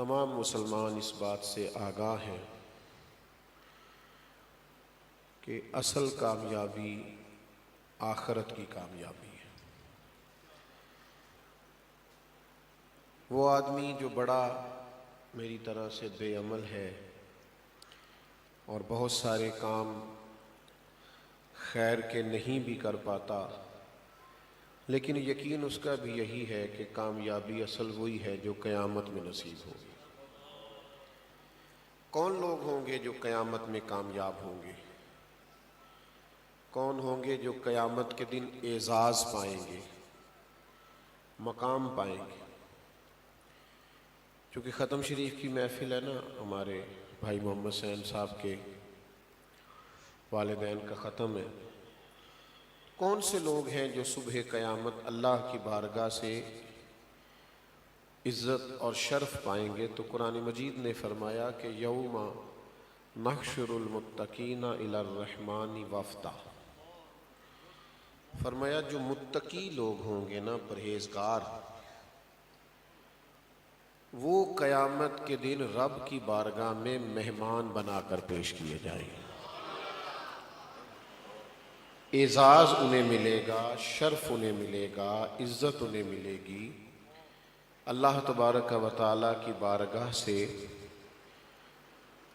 تمام مسلمان اس بات سے آگاہ ہیں کہ اصل کامیابی آخرت کی کامیابی ہے۔ وہ آدمی جو بڑا میری طرح سے بے عمل ہے اور بہت سارے کام خیر کے نہیں بھی کر پاتا، لیکن یقین اس کا بھی یہی ہے کہ کامیابی اصل وہی ہے جو قیامت میں نصیب ہوگی۔ کون لوگ ہوں گے جو قیامت میں کامیاب ہوں گے؟ کون ہوں گے جو قیامت کے دن اعزاز پائیں گے، مقام پائیں گے؟ چونکہ ختم شریف کی محفل ہے نا، ہمارے بھائی محمد حسین صاحب کے والدین کا ختم ہے۔ کون سے لوگ ہیں جو صبح قیامت اللہ کی بارگاہ سے عزت اور شرف پائیں گے؟ تو قرآن مجید نے فرمایا کہ یوم نحشر المتقین الی الرحمن وفدا۔ فرمایا جو متقی لوگ ہوں گے نا، پرہیزگار، وہ قیامت کے دن رب کی بارگاہ میں مہمان بنا کر پیش کیے جائیں گے۔ اعزاز انہیں ملے گا، شرف انہیں ملے گا، عزت انہیں ملے گی۔ اللہ تبارک و تعالیٰ کی بارگاہ سے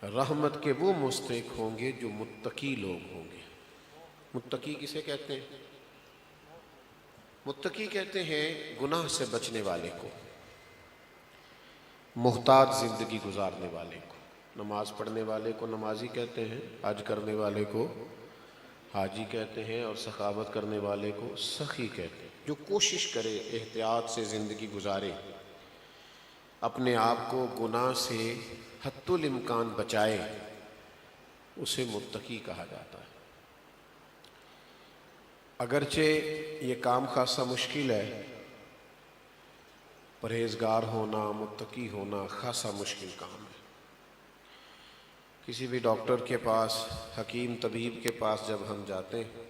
رحمت کے وہ مستحق ہوں گے جو متقی لوگ ہوں گے۔ متقی کسے کہتے ہیں؟ متقی کہتے ہیں گناہ سے بچنے والے کو، محتاط زندگی گزارنے والے کو۔ نماز پڑھنے والے کو نمازی کہتے ہیں، حج کرنے والے کو حاجی کہتے ہیں، اور سخاوت کرنے والے کو سخی کہتے ہیں۔ جو کوشش کرے احتیاط سے زندگی گزارے، اپنے آپ کو گناہ سے حتی الامکان بچائے، اسے متقی کہا جاتا ہے۔ اگرچہ یہ کام خاصا مشکل ہے، پرہیزگار ہونا، متقی ہونا خاصا مشکل کام ہے۔ کسی بھی ڈاکٹر کے پاس، حکیم طبیب کے پاس جب ہم جاتے ہیں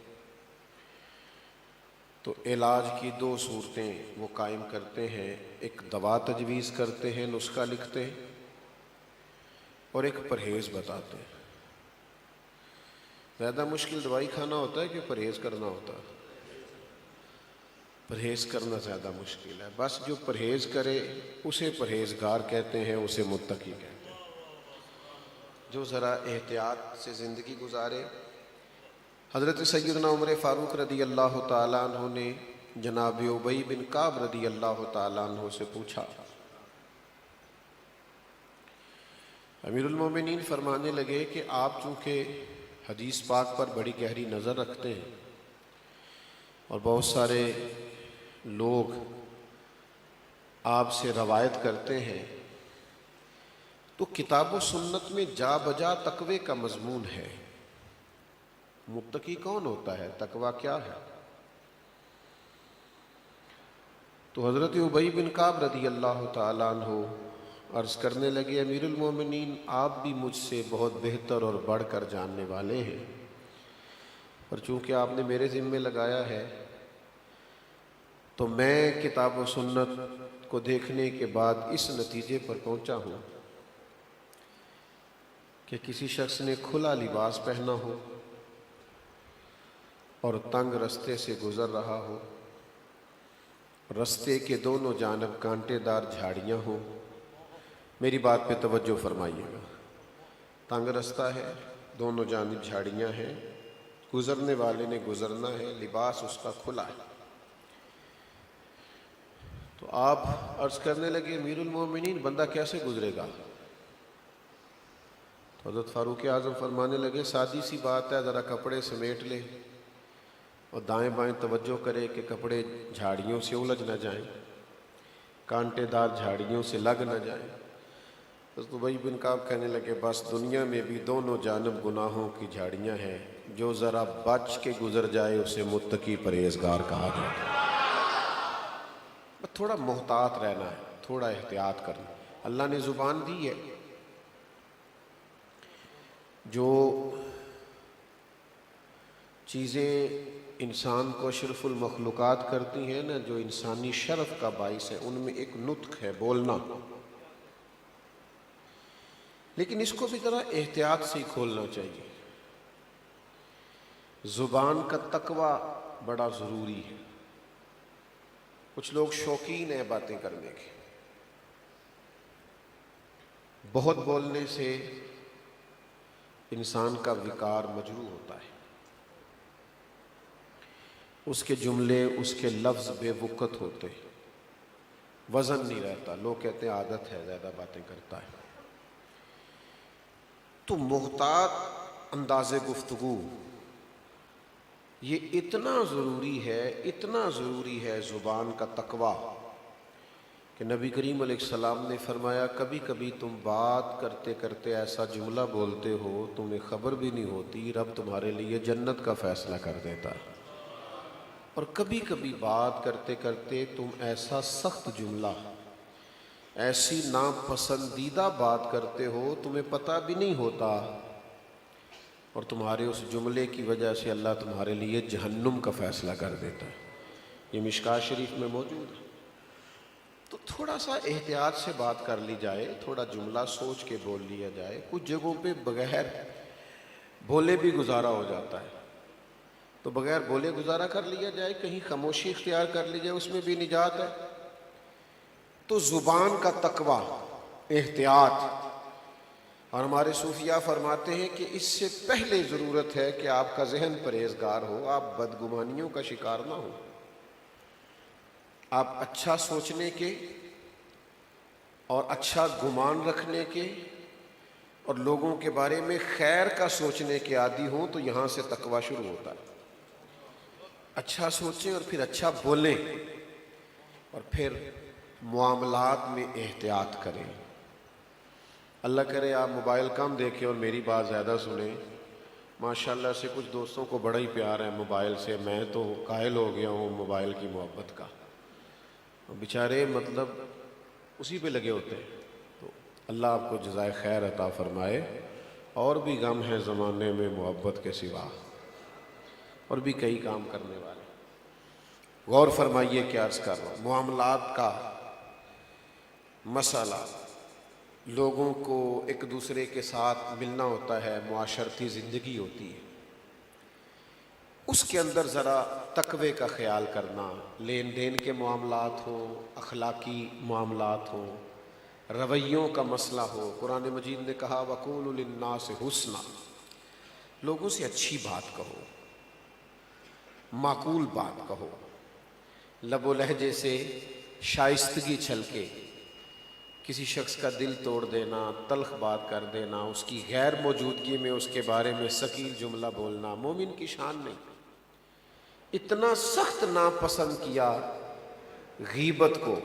تو علاج کی دو صورتیں وہ قائم کرتے ہیں، ایک دوا تجویز کرتے ہیں، نسخہ لکھتے ہیں، اور ایک پرہیز بتاتے ہیں۔ زیادہ مشکل دوائی کھانا ہوتا ہے کہ پرہیز کرنا ہوتا ہے؟ پرہیز کرنا زیادہ مشکل ہے۔ بس جو پرہیز کرے اسے پرہیزگار کہتے ہیں، اسے متقی کہتے ہیں۔ جو ذرا احتیاط سے زندگی گزارے۔ حضرت سیدنا عمر فاروق رضی اللہ تعالیٰ عنہ نے جناب ابی بن کعب رضی اللہ تعالیٰ عنہ سے پوچھا، امیر المومنین فرمانے لگے کہ آپ چونکہ حدیث پاک پر بڑی گہری نظر رکھتے ہیں اور بہت سارے لوگ آپ سے روایت کرتے ہیں، تو کتاب و سنت میں جا بجا تقوی کا مضمون ہے۔ متقی کون ہوتا ہے؟ تقوی کیا ہے؟ تو حضرت ابی بن کعب رضی اللہ تعالیٰ عنہ عرض کرنے لگے، امیر المومنین آپ بھی مجھ سے بہت بہتر اور بڑھ کر جاننے والے ہیں، اور چونکہ آپ نے میرے ذمے لگایا ہے تو میں کتاب و سنت کو دیکھنے کے بعد اس نتیجے پر پہنچا ہوں کہ کسی شخص نے کھلا لباس پہنا ہو اور تنگ رستے سے گزر رہا ہو، رستے کے دونوں جانب کانٹے دار جھاڑیاں ہوں۔ میری بات پہ توجہ فرمائیے گا۔ تنگ رستہ ہے، دونوں جانب جھاڑیاں ہیں، گزرنے والے نے گزرنا ہے، لباس اس کا کھلا ہے۔ تو آپ عرض کرنے لگے، امیر المومنین بندہ کیسے گزرے گا؟ تو حضرت فاروق اعظم فرمانے لگے، سادی سی بات ہے، ذرا کپڑے سمیٹ لے اور دائیں بائیں توجہ کرے کہ کپڑے جھاڑیوں سے الجھ نہ جائیں، کانٹے دار جھاڑیوں سے لگ نہ جائیں۔ حضرت ابی بن کعب کہنے لگے، بس دنیا میں بھی دونوں جانب گناہوں کی جھاڑیاں ہیں، جو ذرا بچ کے گزر جائے اسے متقی پرہیزگار کہا جاتا ہے۔ تھوڑا محتاط رہنا ہے، تھوڑا احتیاط کرنا۔ اللہ نے زبان دی ہے، جو چیزیں انسان کو اشرف المخلوقات کرتی ہیں نا، جو انسانی شرف کا باعث ہے، ان میں ایک نطق ہے، بولنا۔ لیکن اس کو بھی ذرا احتیاط سے ہی کھولنا چاہیے۔ زبان کا تقوی بڑا ضروری ہے۔ کچھ لوگ شوقین ہیں باتیں کرنے کے، بہت بولنے سے انسان کا وقار مجروح ہوتا ہے، اس کے جملے، اس کے لفظ بے وقت ہوتے ہیں، وزن نہیں رہتا، لوگ کہتے ہیں عادت ہے، زیادہ باتیں کرتا ہے۔ تو محتاط انداز گفتگو یہ اتنا ضروری ہے زبان کا تقوی کہ نبی کریم علیہ السلام نے فرمایا کبھی کبھی تم بات کرتے کرتے ایسا جملہ بولتے ہو تمہیں خبر بھی نہیں ہوتی، رب تمہارے لیے جنت کا فیصلہ کر دیتا ہے۔ اور کبھی کبھی بات کرتے کرتے تم ایسا سخت جملہ، ایسی ناپسندیدہ بات کرتے ہو تمہیں پتہ بھی نہیں ہوتا، اور تمہارے اس جملے کی وجہ سے اللہ تمہارے لیے جہنم کا فیصلہ کر دیتا ہے۔ یہ مشکوٰۃ شریف میں موجود ہے۔ تو تھوڑا سا احتیاط سے بات کر لی جائے، تھوڑا جملہ سوچ کے بول لیا جائے۔ کچھ جگہوں پہ بغیر بولے بھی گزارا ہو جاتا ہے، تو بغیر بولے گزارا کر لیا جائے، کہیں خاموشی اختیار کر لی جائے، اس میں بھی نجات ہے۔ تو زبان کا تقوی، احتیاط، اور ہمارے صوفیاء فرماتے ہیں کہ اس سے پہلے ضرورت ہے کہ آپ کا ذہن پرہیزگار ہو، آپ بدگمانیوں کا شکار نہ ہو، آپ اچھا سوچنے کے اور اچھا گمان رکھنے کے اور لوگوں کے بارے میں خیر کا سوچنے کے عادی ہوں، تو یہاں سے تقوی شروع ہوتا ہے۔ اچھا سوچیں اور پھر اچھا بولیں، اور پھر معاملات میں احتیاط کریں۔ اللہ کرے آپ موبائل کم دیکھیں اور میری بات زیادہ سنیں۔ ماشاءاللہ سے کچھ دوستوں کو بڑا ہی پیار ہے موبائل سے، میں تو قائل ہو گیا ہوں موبائل کی محبت کا، بیچارے مطلب اسی پہ لگے ہوتے ہیں۔ تو اللہ آپ کو جزائے خیر عطا فرمائے۔ اور بھی غم ہے زمانے میں محبت کے سوا، اور بھی کئی کام کرنے والے۔ غور فرمائیے کیا عرض کر رہا ہوں۔ معاملات کا مسئلہ، لوگوں کو ایک دوسرے کے ساتھ ملنا ہوتا ہے، معاشرتی زندگی ہوتی ہے، اس کے اندر ذرا تقوی کا خیال کرنا، لین دین کے معاملات ہوں، اخلاقی معاملات ہوں، رویوں کا مسئلہ ہو۔ قرآن مجید نے کہا وَقُولُوا لِلنَّاسِ حُسْنًا، لوگوں سے اچھی بات کہو، معقول بات کہو، لب و لہجے سے شائستگی چھلکے، کسی شخص کا دل توڑ دینا، تلخ بات کر دینا، اس کی غیر موجودگی میں اس کے بارے میں ثقیل جملہ بولنا مومن کی شان نہیں۔ اتنا سخت ناپسند کیا غیبت کو،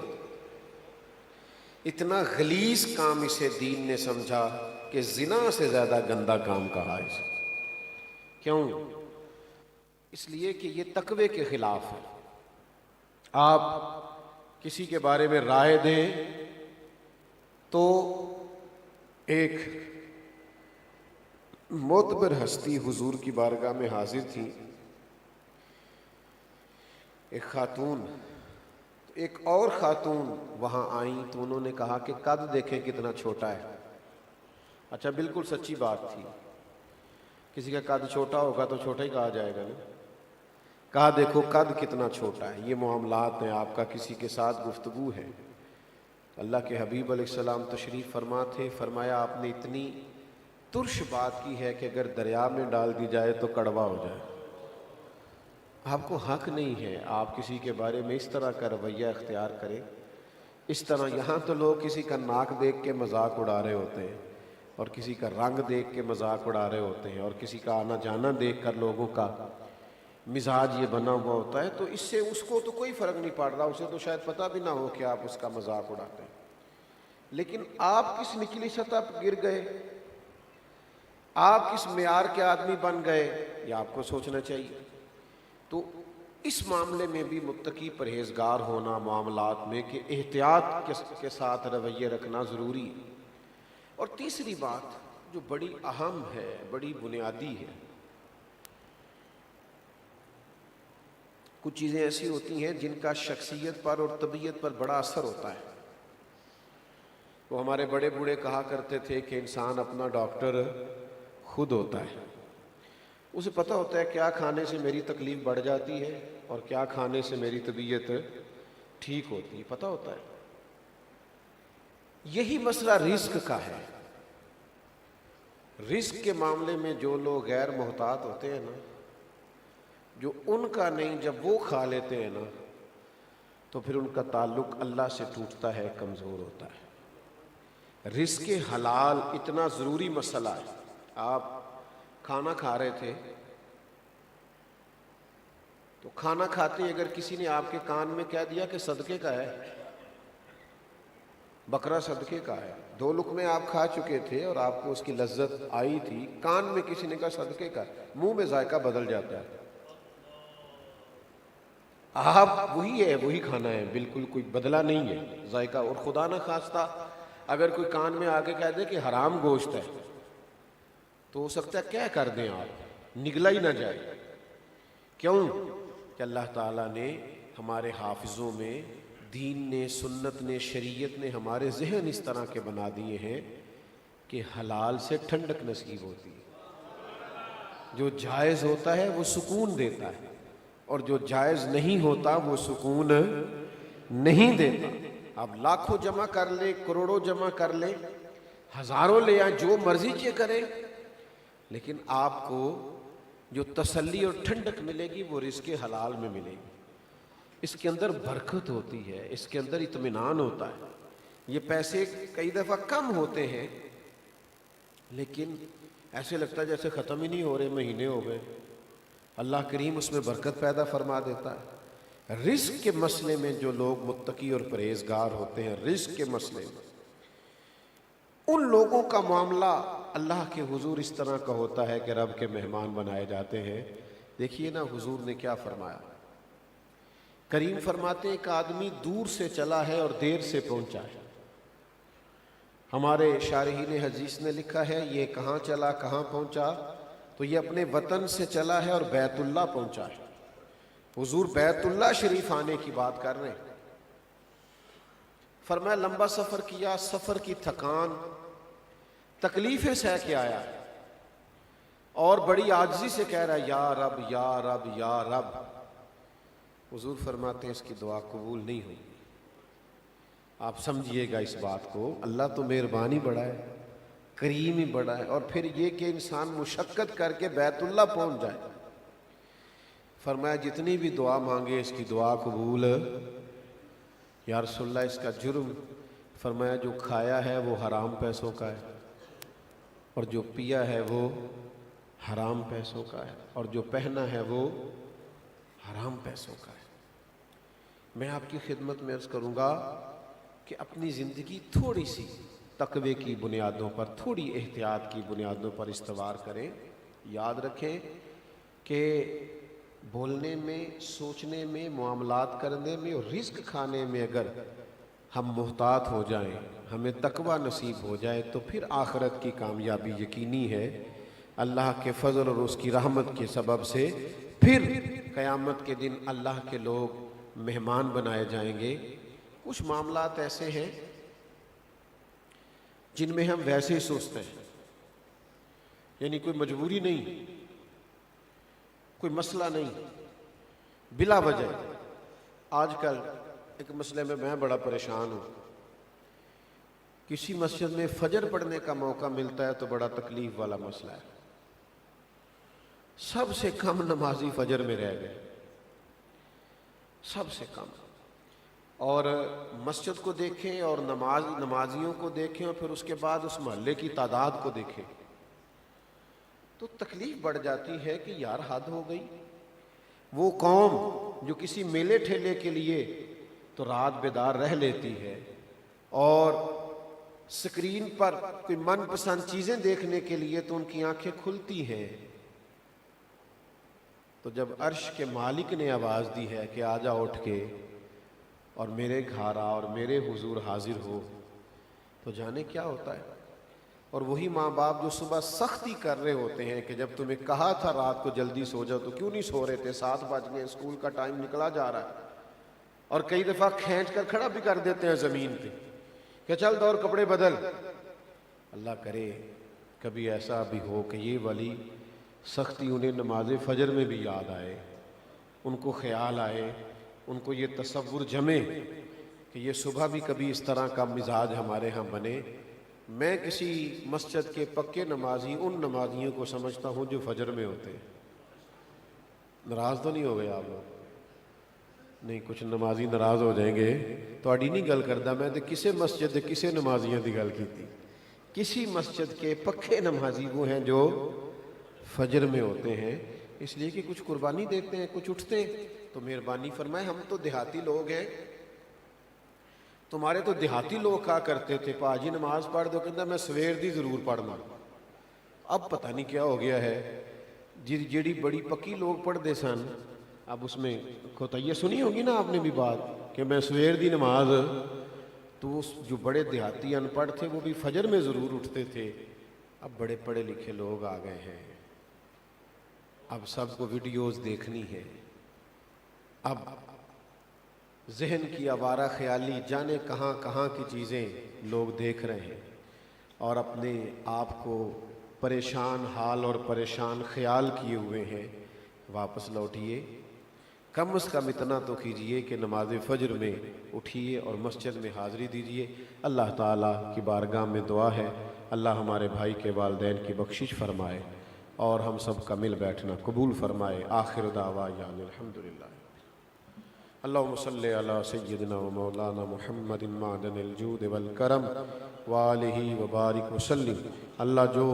اتنا غلیظ کام اسے دین نے سمجھا کہ زنا سے زیادہ گندا کام کہا اسے۔ کیوں؟ اس لیے کہ یہ تقوی کے خلاف ہے۔ آپ کسی کے بارے میں رائے دیں تو ایک معتبر ہستی حضور کی بارگاہ میں حاضر تھی، ایک خاتون، ایک اور خاتون وہاں آئیں تو انہوں نے کہا کہ قد دیکھیں کتنا چھوٹا ہے۔ اچھا بالکل سچی بات تھی، کسی کا قد چھوٹا ہوگا تو چھوٹا ہی کہا جائے گا نا۔ کہا دیکھو قد کتنا چھوٹا ہے۔ یہ معاملات ہیں، آپ کا کسی کے ساتھ گفتگو ہے۔ اللہ کے حبیب علیہ السلام تشریف فرما تھے، فرمایا آپ نے اتنی ترش بات کی ہے کہ اگر دریا میں ڈال دی جائے تو کڑوا ہو جائے۔ آپ کو حق نہیں ہے آپ کسی کے بارے میں اس طرح کا رویہ اختیار کریں۔ اس طرح یہاں تو لوگ کسی کا ناک دیکھ کے مذاق اڑا رہے ہوتے ہیں، اور کسی کا رنگ دیکھ کے مذاق اڑا رہے ہوتے ہیں، اور کسی کا آنا جانا دیکھ کر لوگوں کا مزاج یہ بنا ہوا ہوتا ہے۔ تو اس سے اس کو تو کوئی فرق نہیں پڑ رہا، اسے تو شاید پتہ بھی نہ ہو کہ آپ اس کا مذاق اڑاتے ہیں، لیکن آپ کس نچلی سطح پر گر گئے، آپ کس معیار کے آدمی بن گئے، یہ آپ کو سوچنا چاہیے۔ تو اس معاملے میں بھی متقی پرہیزگار ہونا معاملات میں کہ احتیاط کے ساتھ رویے رکھنا ضروری ہے۔ اور تیسری بات جو بڑی اہم ہے، بڑی بنیادی ہے، کچھ چیزیں ایسی ہوتی ہیں جن کا شخصیت پر اور طبیعت پر بڑا اثر ہوتا ہے۔ وہ ہمارے بڑے بوڑھے کہا کرتے تھے کہ انسان اپنا ڈاکٹر خود ہوتا ہے. اسے پتہ ہوتا ہے کیا کھانے سے میری تکلیف بڑھ جاتی ہے اور کیا کھانے سے میری طبیعت ٹھیک ہوتی ہے، پتہ ہوتا ہے. یہی مسئلہ رزق کا ہے. رزق کے معاملے میں جو لوگ غیر محتاط ہوتے ہیں نا، جو ان کا نہیں، جب وہ کھا لیتے ہیں نا تو پھر ان کا تعلق اللہ سے ٹوٹتا ہے، کمزور ہوتا ہے. رزق حلال اتنا ضروری مسئلہ ہے. آپ کھانا کھا رہے تھے تو کھانا کھاتے اگر کسی نے آپ کے کان میں کہہ دیا کہ صدقے کا ہے، بکرا صدقے کا ہے، 2 لقمے آپ کھا چکے تھے اور آپ کو اس کی لذت آئی تھی، کان میں کسی نے کہا صدقے کا، منہ میں ذائقہ بدل جاتا ہے. آپ وہی ہے، وہی کھانا ہے، بالکل کوئی بدلا نہیں ہے ذائقہ. اور خدا نہ خواستہ اگر کوئی کان میں آ کے کہہ دے کہ حرام گوشت ہے تو ہو سکتا ہے کیا کر دیں، آپ نگلا ہی نہ جائے. کیوں کہ اللہ تعالیٰ نے ہمارے حافظوں میں، دین نے، سنت نے، شریعت نے ہمارے ذہن اس طرح کے بنا دیے ہیں کہ حلال سے ٹھنڈک نصیب ہوتی ہے. جو جائز ہوتا ہے وہ سکون دیتا ہے اور جو جائز نہیں ہوتا وہ سکون نہیں دیتا. آپ لاکھوں جمع کر لیں، کروڑوں جمع کر لیں، ہزاروں لے آئیں، جو مرضی چیز کریں، لیکن آپ کو جو تسلی اور ٹھنڈک ملے گی وہ رزق حلال میں ملے گی. اس کے اندر برکت ہوتی ہے، اس کے اندر اطمینان ہوتا ہے. یہ پیسے کئی دفعہ کم ہوتے ہیں لیکن ایسے لگتا ہے جیسے ختم ہی نہیں ہو رہے، مہینے ہو گئے. اللہ کریم اس میں برکت پیدا فرما دیتا ہے. رزق کے مسئلے میں جو لوگ متقی اور پرہیزگار ہوتے ہیں، رزق کے مسئلے میں ان لوگوں کا معاملہ اللہ کے حضور اس طرح کا ہوتا ہے کہ رب کے مہمان بنائے جاتے ہیں. دیکھیے نا حضور نے کیا فرمایا. کریم فرماتے ہیں ایک آدمی دور سے چلا ہے اور دیر سے پہنچا ہے. ہمارے شارحین حدیث نے لکھا ہے یہ کہاں چلا، کہاں پہنچا، تو یہ اپنے وطن سے چلا ہے اور بیت اللہ پہنچا ہے. حضور بیت اللہ شریف آنے کی بات کر رہے ہیں. فرمایا لمبا سفر کیا، سفر کی تھکان، تکلیفیں سہ کے آیا اور بڑی عاجزی سے کہہ رہا ہے یا رب یا رب یا رب. حضور فرماتے ہیں اس کی دعا قبول نہیں ہوئی. آپ سمجھیے گا اس بات کو، اللہ تو مہربانی بڑا ہے، کریم ہی بڑا ہے. اور پھر یہ کہ انسان مشقت کر کے بیت اللہ پہنچ جائے. فرمایا جتنی بھی دعا مانگے اس کی دعا قبول. یا رسول اللہ اس کا جرم؟ فرمایا جو کھایا ہے وہ حرام پیسوں کا ہے اور جو پیا ہے وہ حرام پیسوں کا ہے اور جو پہنا ہے وہ حرام پیسوں کا ہے. میں آپ کی خدمت میں عرض کروں گا کہ اپنی زندگی تھوڑی سی تقوی کی بنیادوں پر، تھوڑی احتیاط کی بنیادوں پر استوار کریں. یاد رکھیں کہ بولنے میں، سوچنے میں، معاملات کرنے میں اور رزق کھانے میں اگر ہم محتاط ہو جائیں، ہمیں تقوی نصیب ہو جائے تو پھر آخرت کی کامیابی یقینی ہے. اللہ کے فضل اور اس کی رحمت کے سبب سے پھر قیامت کے دن اللہ کے لوگ مہمان بنائے جائیں گے. کچھ معاملات ایسے ہیں جن میں ہم ویسے ہی سوچتے ہیں، یعنی کوئی مجبوری نہیں، کوئی مسئلہ نہیں، بلا وجہ. آج کل ایک مسئلے میں بڑا پریشان ہوں. کسی مسجد میں فجر پڑھنے کا موقع ملتا ہے تو بڑا تکلیف والا مسئلہ ہے. سب سے کم نمازی فجر میں رہ گئے، سب سے کم. اور مسجد کو دیکھیں اور نمازیوں کو دیکھیں اور پھر اس کے بعد اس محلے کی تعداد کو دیکھیں تو تکلیف بڑھ جاتی ہے کہ یار حد ہو گئی. وہ قوم جو کسی میلے ٹھیلے کے لیے تو رات بیدار رہ لیتی ہے اور سکرین پر کوئی من پسند چیزیں دیکھنے کے لیے تو ان کی آنکھیں کھلتی ہیں، تو جب عرش کے مالک نے آواز دی ہے کہ آجا اٹھ کے اور میرے گھر آ اور میرے حضور حاضر ہو، تو جانے کیا ہوتا ہے. اور وہی ماں باپ جو صبح سختی کر رہے ہوتے ہیں کہ جب تمہیں کہا تھا رات کو جلدی سو جاؤ تو کیوں نہیں سو رہے تھے، 7 بج گئے، اسکول کا ٹائم نکلا جا رہا ہے. اور کئی دفعہ کھینچ کر کھڑا بھی کر دیتے ہیں زمین پہ کہ چل دور کپڑے بدل. اللہ کرے کبھی ایسا بھی ہو کہ یہ والی سختی انہیں نماز فجر میں بھی یاد آئے، ان کو خیال آئے، ان کو یہ تصور جمے کہ یہ صبح بھی کبھی اس طرح کا مزاج ہمارے ہاں بنے. میں کسی مسجد کے پکے نمازی ان نمازیوں کو سمجھتا ہوں جو فجر میں ہوتے ہیں. ناراض تو نہیں ہو گئے آپ لوگ؟ نہیں، کچھ نمازی ناراض ہو جائیں گے. تہاڈی نہیں گل کردا میں تے کسے مسجد دے کسے نمازیاں دی گل کیتی. کسی مسجد کے پکے نمازی وہ ہیں جو فجر میں ہوتے ہیں، اس لیے کہ کچھ قربانی دیتے ہیں، کچھ اٹھتے ہیں. تو مہربانی فرمائے، ہم تو دیہاتی لوگ ہیں. تمہارے تو دیہاتی لوگ کہا کرتے تھے پاجی نماز پڑھ دو، کہتا میں سویر دی ضرور پڑھنا. اب پتہ نہیں کیا ہو گیا ہے. جیڑی بڑی پکی لوگ پڑھتے سن، اب اس میں کوتاہی سنی ہوگی نا آپ نے بھی بات کہ میں سویر دی نماز. تو اس جو بڑے دیہاتی ان پڑھ تھے وہ بھی فجر میں ضرور اٹھتے تھے. اب بڑے پڑھے لکھے لوگ آ گئے ہیں، اب سب کو ویڈیوز دیکھنی ہے. اب ذہن کی آوارہ خیالی جانے کہاں کہاں کی چیزیں لوگ دیکھ رہے ہیں اور اپنے آپ کو پریشان حال اور پریشان خیال کیے ہوئے ہیں. واپس لوٹیے، کم از کم اتنا تو کیجئے کہ نماز فجر میں اٹھیے اور مسجد میں حاضری دیجئے. اللہ تعالیٰ کی بارگاہ میں دعا ہے اللہ ہمارے بھائی کے والدین کی بخشش فرمائے اور ہم سب کا مل بیٹھنا قبول فرمائے. آخر دعوانا الحمدللہ. اللہم صلی علی سیدنا و مولانا محمد معدن الجود والکرم وآلہ وبارک وسلم. اللہ جو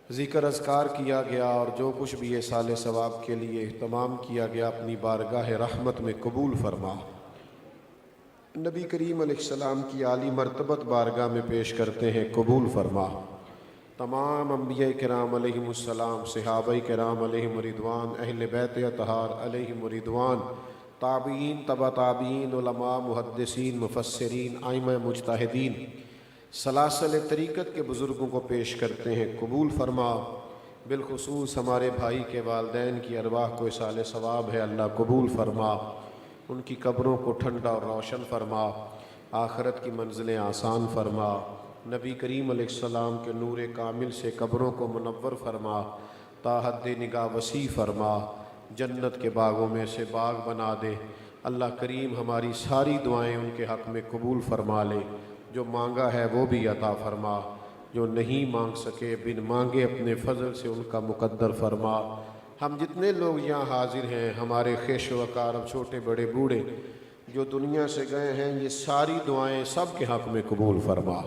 ذکر اذکار کیا گیا اور جو کچھ بھی یہ سال ثواب کے لیے اہتمام کیا گیا اپنی بارگاہ رحمت میں قبول فرما. نبی کریم علیہ السلام کی عالی مرتبت بارگاہ میں پیش کرتے ہیں قبول فرما. تمام انبیاء کرام علیہم السلام، صحابہ کرام علیہم رضوان، اہل بیت اطہار علیہم رضوان، تابعین، تبع تابعین، علماء، محدثین، مفسرین، ائمہ مجتہدین، سلاسل طریقت کے بزرگوں کو پیش کرتے ہیں قبول فرما. بالخصوص ہمارے بھائی کے والدین کی ارواح کو اصال ثواب ہے، اللہ قبول فرما. ان کی قبروں کو ٹھنڈا اور روشن فرما، آخرت کی منزلیں آسان فرما. نبی کریم علیہ السلام کے نور کامل سے قبروں کو منور فرما، تا حد نگاہ وسیع فرما، جنت کے باغوں میں سے باغ بنا دے. اللہ کریم ہماری ساری دعائیں ان کے حق میں قبول فرما لے. جو مانگا ہے وہ بھی عطا فرما، جو نہیں مانگ سکے بن مانگے اپنے فضل سے ان کا مقدر فرما. ہم جتنے لوگ یہاں حاضر ہیں، ہمارے خیش و اقارب، چھوٹے بڑے بوڑھے جو دنیا سے گئے ہیں، یہ ساری دعائیں سب کے حق میں قبول فرما.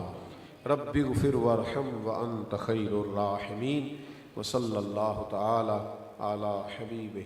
رب اغفر وارحم وانت خیر الراحمین. وصلی اللہ تعالی علی حبیبہ